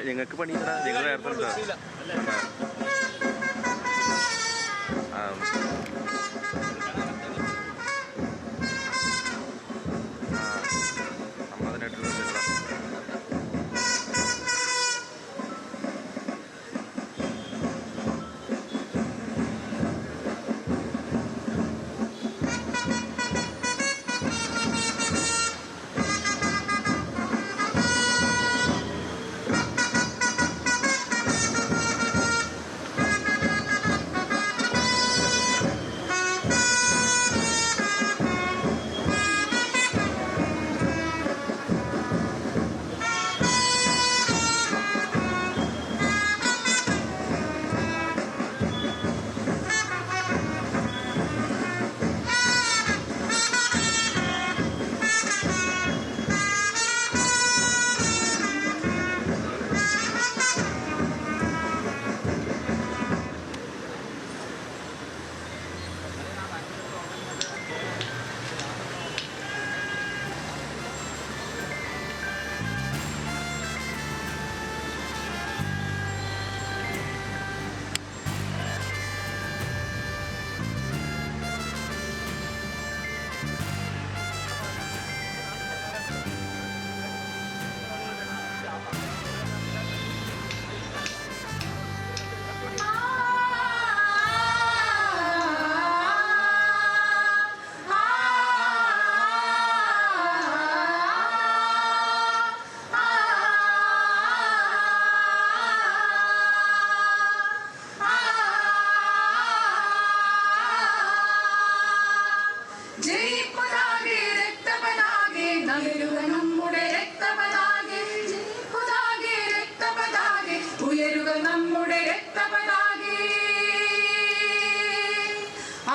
ഞങ്ങൾക്ക് പണിയില്ല, ഞങ്ങൾ നേരത്തെ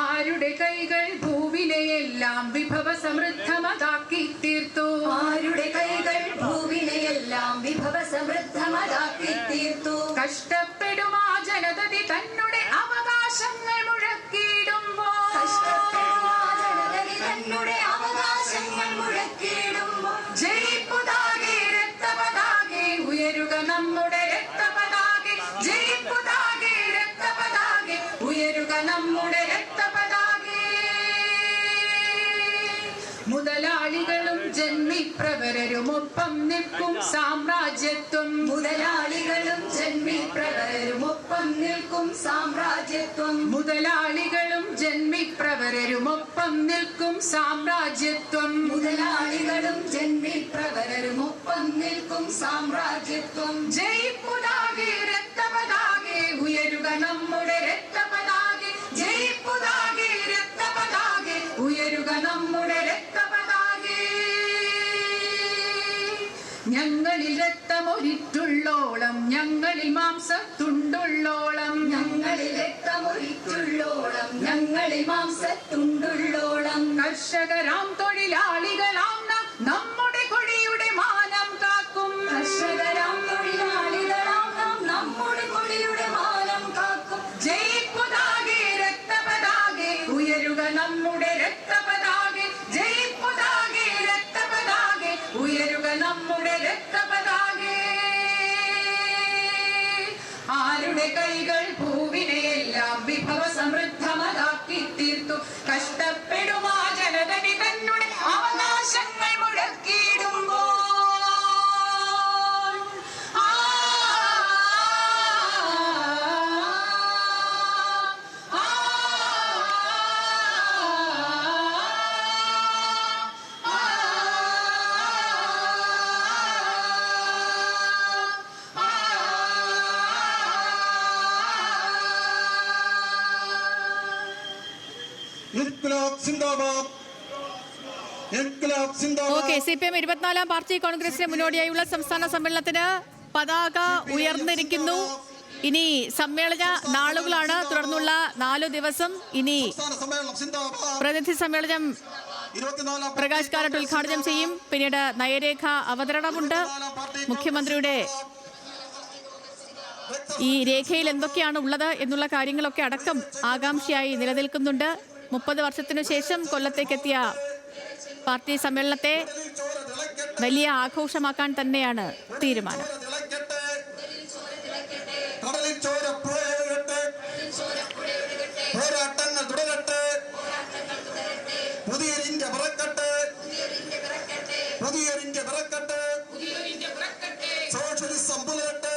ആരുടെ കൈകൾ ഭൂവിനെയെല്ലാം വിഭവ സമൃദ്ധമതാക്കി തീർത്തു. ആരുടെ കൈകൾ ഭൂവിനെയെല്ലാം വിഭവ സമൃദ്ധമതാക്കി തീർത്തു. കഷ്ടപ്പെടും ആ ജനതതി തന്നുടെ അവകാശങ്ങൾ മുഴക്കിയിടുമ്പോൾ, കഷ്ടപ്പെടും ആ ജനതതി തന്നുടെ അവകാശങ്ങൾ മുഴക്കിയിടുമ്പോൾ, ജയിപ്പുതാകെ രക്തപതാകെ ഉയരുക നമ്മുടെ രക്തപതാകെ, ജയിപ്പുതാകെ രക്തപതാകെ ഉയരുക നമ്മുടെ രക്തപതാകെ. മുതലാളികളും ജന്മിപ്രവരരുമൊപ്പം നിൽക്കും സാമ്രാജ്യത്വം, മുതലാളികളും ജന്മിപ്രവരരുമൊപ്പം നിൽക്കും സാമ്രാജ്യത്വം, മുതലാളികളും ജന്മിപ്രവരരുമൊപ്പം നിൽക്കും സാമ്രാജ്യത്വം, മുതലാളികളും ജന്മിപ്രവരരുമൊപ്പം നിൽക്കും സാമ്രാജ്യത്വം. ജയിപ്പുതാകെ രക്തപതാകെ ഉയരുക നമ്മുടെ രക്തപതാകെ, ജയിപ്പുതാകെ രക്തപതാകെ ഉയരുക നമ്മുടെ രക്തപതാകെ. ഞങ്ങളിൽ രക്തമൊരിറ്റുള്ളോളം, ഞങ്ങളിൽ മാംസത്തുണ്ടുള്ളോളം, ഞങ്ങളിൽ രക്തമൊരിറ്റുള്ളോളം, ഞങ്ങളിൽ മാംസത്തുണ്ടുള്ളോളം, കർഷകരാം തൊഴിലാളികളാം നാം നമ്മുടെ കൊടിയുടെ മാനം കാക്കും. കർഷകരാം തൊഴിലാളികളാം നാം നമ്മുടെ കൊടിയുടെ മാനം കാക്കും. ജയിപ്പുതാകെ രക്തപതാകെ ഉയരുക നമ്മുടെ രക്തപതാകെ, ജയിപ്പുതാകെ രക്തപതാകെ ഉയരുക നമ്മുടെ രക്തപതാകെ. ആരുടെ കൈകൾ ഭൂവിനെയെല്ലാം വിഭവ സമൃദ്ധമതാക്കി തീർത്തു. കഷ്ടപ്പെടും ആ ജനതനി തന്നുടെ അവകാശങ്ങൾ മുഴക്കിയിടുമ്പോൾ, ഓക്കെ, CPM 24-ാം പാർട്ടി കോൺഗ്രസിന് മുന്നോടിയായുള്ള സംസ്ഥാന സമ്മേളനത്തിന് പതാക ഉയർന്നിരിക്കുന്നു. ഇനി സമ്മേളന നാളുകളാണ്, തുടർന്നുള്ള 4 ദിവസം. ഇനി പ്രതിനിധി സമ്മേളനം പ്രകാശ് കാരാട്ട് ഉദ്ഘാടനം ചെയ്യും. പിന്നീട് നയരേഖ അവതരണമുണ്ട്. മുഖ്യമന്ത്രിയുടെ ഈ രേഖയിൽ എന്തൊക്കെയാണ് ഉള്ളത് എന്നുള്ള കാര്യങ്ങളൊക്കെ അടക്കം ആകാംക്ഷയായി നിലനിൽക്കുന്നുണ്ട്. 30 വർഷത്തിനു ശേഷം കൊല്ലത്തേക്കെത്തിയ പാർട്ടി സമ്മേളനത്തെ വലിയ ആഘോഷമാക്കാൻ തന്നെയാണ് തീരുമാനം. കടലിൽ ചോര പുഴയൊഴുകട്ടെ, പോരാട്ടങ്ങൾ തുടരട്ടെ, പുതിയൊരു ഇന്ത്യ പിറക്കട്ടെ, പുതിയൊരു ഇന്ത്യ പിറക്കട്ടെ, സോഷ്യലിസം പുലരട്ടെ.